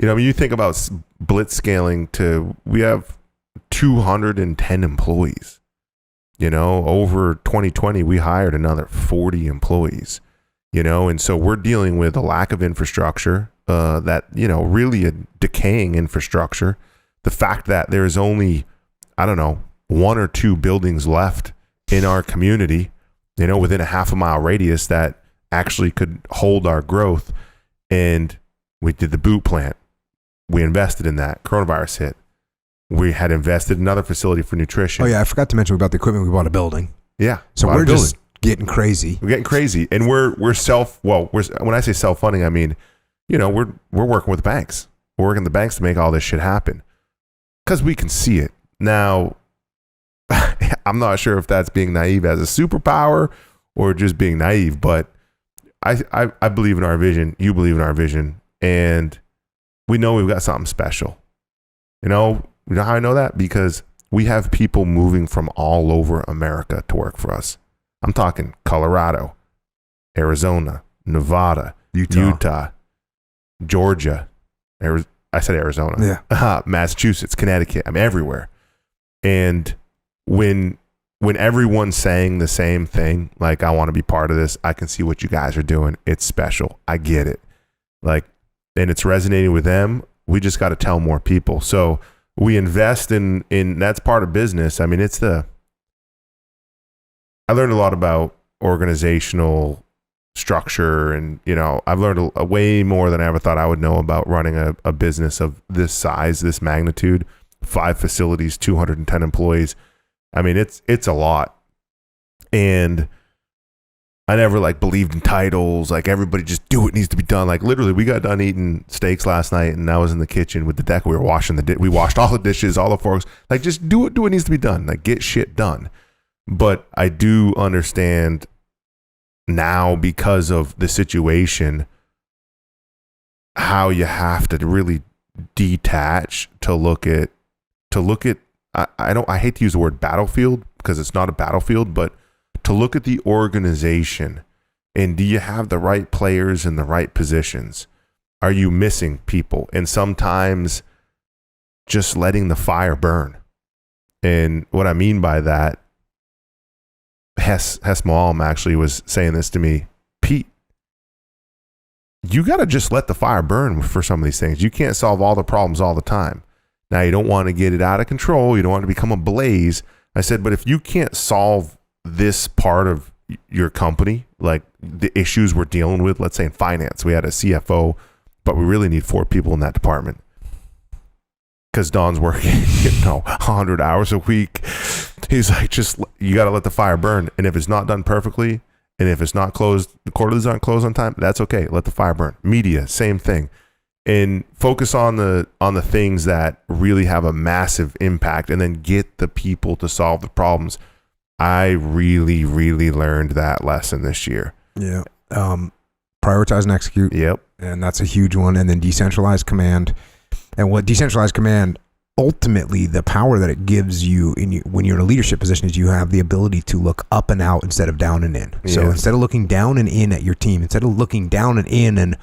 You know, when you think about blitz scaling we have 210 employees. You know, over 2020, we hired another 40 employees, you know, and so we're dealing with a lack of infrastructure, that, you know, really a decaying infrastructure. The fact that there's only, I don't know, 1 or 2 buildings left in our community, you know, within a half a mile radius that actually could hold our growth. And we did the boot plant. We invested in that. Coronavirus hit. We had invested in another facility for nutrition. Oh yeah, I forgot to mention about the equipment. We bought a building. Yeah. So we're just getting crazy. We're getting crazy. And we're when I say self-funding, I mean, you know, we're working with banks. We're working with the banks to make all this shit happen. Because we can see it. Now, I'm not sure if that's being naive as a superpower or just being naive, but I believe in our vision. You believe in our vision. And we know we've got something special. You know how I know that? Because we have people moving from all over America to work for us. I'm talking Colorado, Arizona, Nevada, Utah, Georgia. I said Arizona. Yeah. Massachusetts, Connecticut. I'm everywhere. And when everyone's saying the same thing, like, I want to be part of this, I can see what you guys are doing. It's special. I get it. Like, and it's resonating with them. We just got to tell more people. So we invest in that's part of business. I mean, I learned a lot about organizational structure, and, you know, I've learned a way more than I ever thought I would know about running a business of this size, this magnitude, 5 facilities, 210 employees. I mean, it's a lot. And I never believed in titles. Like, everybody just do what needs to be done. Like, literally, we got done eating steaks last night, and I was in the kitchen with the deck. We were washing we washed all the dishes, all the forks. Like, just do what needs to be done. Like, get shit done. But I do understand now, because of the situation, how you have to really detach to look at. I hate to use the word battlefield, because it's not a battlefield, but to look at the organization, and do you have the right players in the right positions? Are you missing people? And sometimes just letting the fire burn. And what I mean by that, Hess Moalm actually was saying this to me. Pete, you got to just let the fire burn for some of these things. You can't solve all the problems all the time. Now, you don't want to get it out of control. You don't want to become a blaze. I said, but if you can't solve this part of your company, like the issues we're dealing with, let's say in finance, we had a CFO, but we really need 4 people in that department because Don's working, 100 hours a week. He's like, you got to let the fire burn. And if it's not done perfectly, and if it's not closed, the quarterlies aren't closed on time, that's okay. Let the fire burn. Media, same thing. And focus on the things that really have a massive impact, and then get the people to solve the problems. I really, really learned that lesson this year. Yeah. Prioritize and execute. Yep. And that's a huge one. And then decentralized command. And what decentralized command, ultimately, the power that it gives you when you're in a leadership position is you have the ability to look up and out instead of down and in. Yeah. So instead of looking down and in at your team, instead of looking down and in and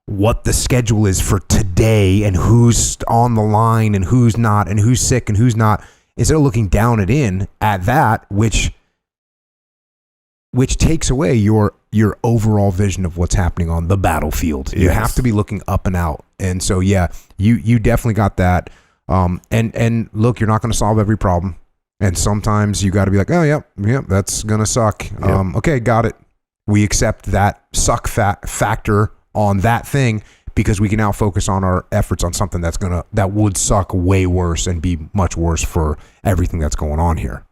what the schedule is for today and who's on the line and who's not and who's sick and who's not, instead of looking down and in at that, which takes away your overall vision of what's happening on the battlefield. Yes. You have to be looking up and out. And so, yeah, you definitely got that. And look, you're not going to solve every problem. And sometimes you got to be like, oh, yep, that's going to suck. Yep. Okay, got it. We accept that suck factor on that thing, because we can now focus on our efforts on something that would suck way worse and be much worse for everything that's going on here.